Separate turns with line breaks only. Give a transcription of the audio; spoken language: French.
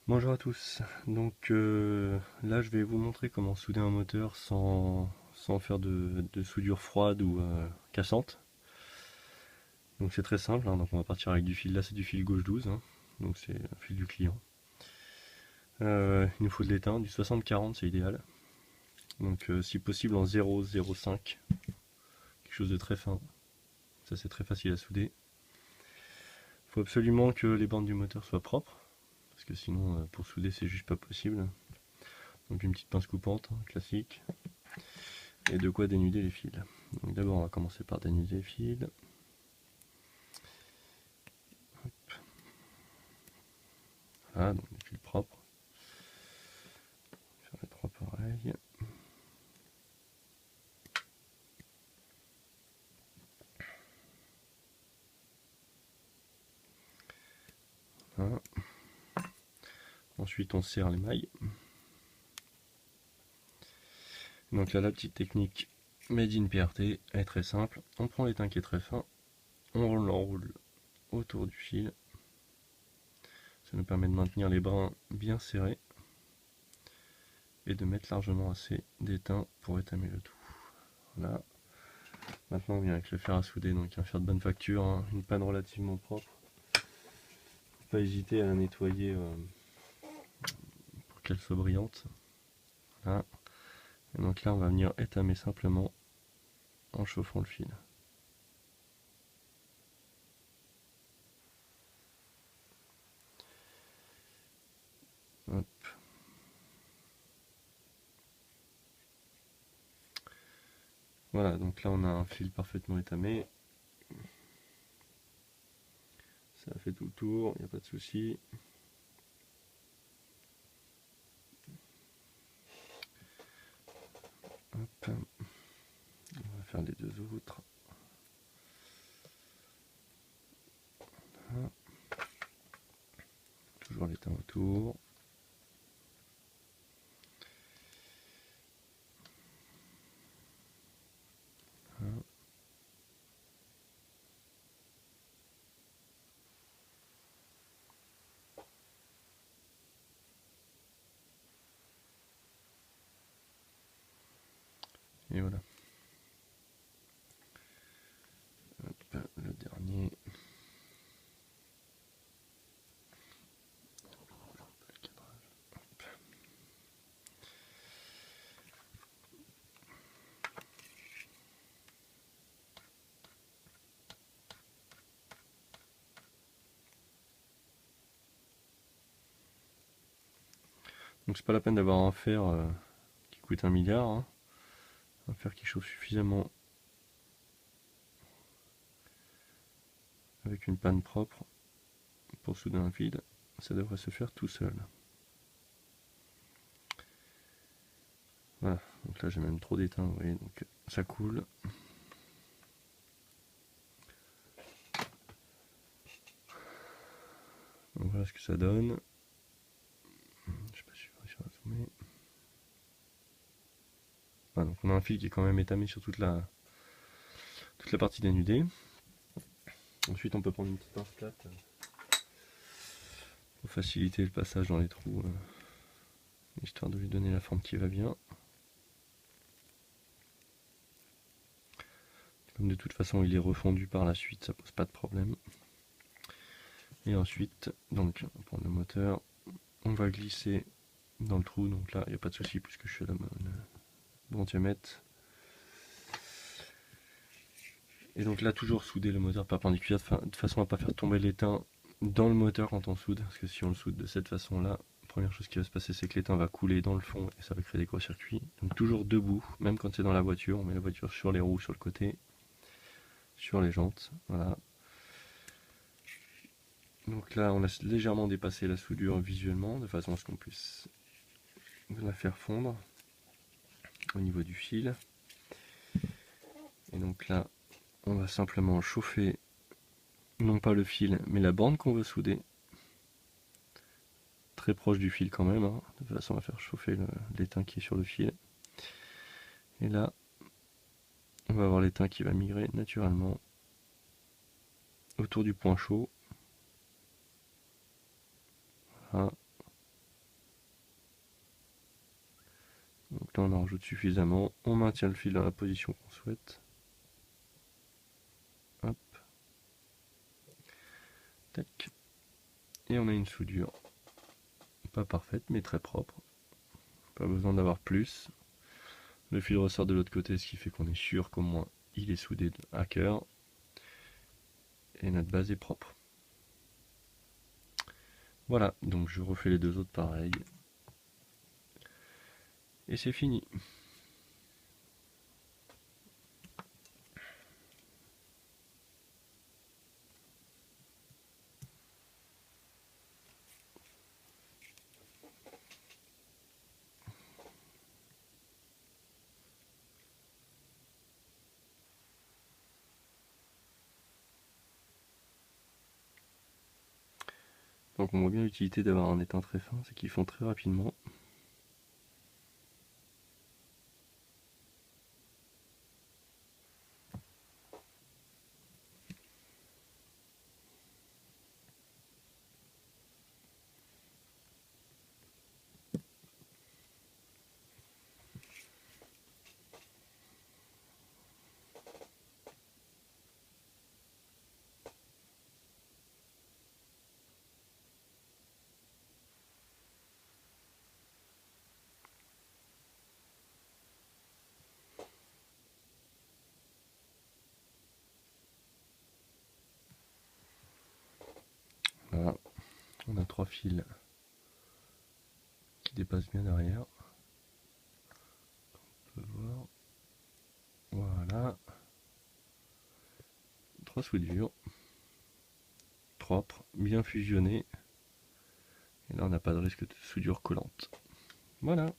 Bonjour à tous. Donc là, je vais vous montrer comment souder un moteur sans faire de soudure froide ou cassante. Donc c'est très simple, hein. Donc on va partir avec du fil. Là, c'est du fil gauche 12, hein. Donc c'est un fil du client. Il nous faut de l'étain, du 60-40, c'est idéal. Donc si possible en 0,05, quelque chose de très fin. Ça, c'est très facile à souder. Il faut absolument que les bandes du moteur soient propres, parce que sinon, pour souder, c'est juste pas possible. Donc une petite pince coupante, hein, classique. Et de quoi dénuder les fils. Donc d'abord on va commencer par dénuder les fils. Voilà, donc les fils propres. Faire les trois pareils. Voilà. Ensuite on serre les mailles. Donc là la petite technique made in PRT est très simple. On prend l'étain qui est très fin, on l'enroule autour du fil. Ça nous permet de maintenir les brins bien serrés et de mettre largement assez d'étain pour étamer le tout. Voilà. Maintenant on vient avec le fer à souder, donc un fer de bonne facture, hein, une panne relativement propre. Faut pas hésiter à la nettoyer pour qu'elle soit brillante. Voilà. Et donc là on va venir étamer simplement en chauffant le fil. Hop. Voilà, donc là on a un fil parfaitement étamé. Ça a fait tout le tour, il n'y a pas de souci. Hop. On va faire les deux autres. Voilà. Toujours l'étain autour. Voilà. Et voilà. Hop, le dernier. Donc c'est pas la peine d'avoir un fer qui coûte 1 milliard, hein. Un fer qui chauffe suffisamment avec une panne propre pour souder un fil. Ça devrait se faire tout seul. Voilà, donc là j'ai même trop d'étain, vous voyez, donc ça coule. Donc voilà ce que ça donne. Je sais pas si je vais réussir à zoomer. Voilà, donc on a un fil qui est quand même étamé sur toute la partie dénudée. Ensuite on peut prendre une petite pince plate pour faciliter le passage dans les trous, histoire de lui donner la forme qui va bien. Comme de toute façon il est refondu par la suite, ça pose pas de problème. Et ensuite, donc on prend le moteur, on va glisser dans le trou, donc là il n'y a pas de souci puisque je suis à le bon diamètre. Et donc là toujours souder le moteur perpendiculaire de façon à ne pas faire tomber l'étain dans le moteur quand on soude, parce que si on le soude de cette façon là, première chose qui va se passer c'est que l'étain va couler dans le fond et ça va créer des court-circuits. Donc toujours debout, même quand c'est dans la voiture, on met la voiture sur les roues, sur le côté, sur les jantes, voilà. Donc là on laisse légèrement dépasser la soudure visuellement, de façon à ce qu'on puisse la faire fondre au niveau du fil. Et donc là on va simplement chauffer non pas le fil mais la bande qu'on veut souder, très proche du fil quand même, hein, de façon à faire chauffer l'étain qui est sur le fil. Et là on va avoir l'étain qui va migrer naturellement autour du point chaud. Voilà. là on en rajoute suffisamment, on maintient le fil dans la position qu'on souhaite. Hop. Tac. Et on a une soudure. Pas parfaite mais très propre. Pas besoin d'avoir plus. Le fil ressort de l'autre côté, ce qui fait qu'on est sûr qu'au moins il est soudé à cœur. Et notre base est propre. Voilà, donc je refais les deux autres pareils. Et c'est fini. Donc on voit bien l'utilité d'avoir un étain très fin, c'est qu'ils font très rapidement. Voilà, on a 3 fils qui dépassent bien derrière. On peut voir. Voilà. 3 soudures. Propres, bien fusionnées. Et là on n'a pas de risque de soudure collante. Voilà.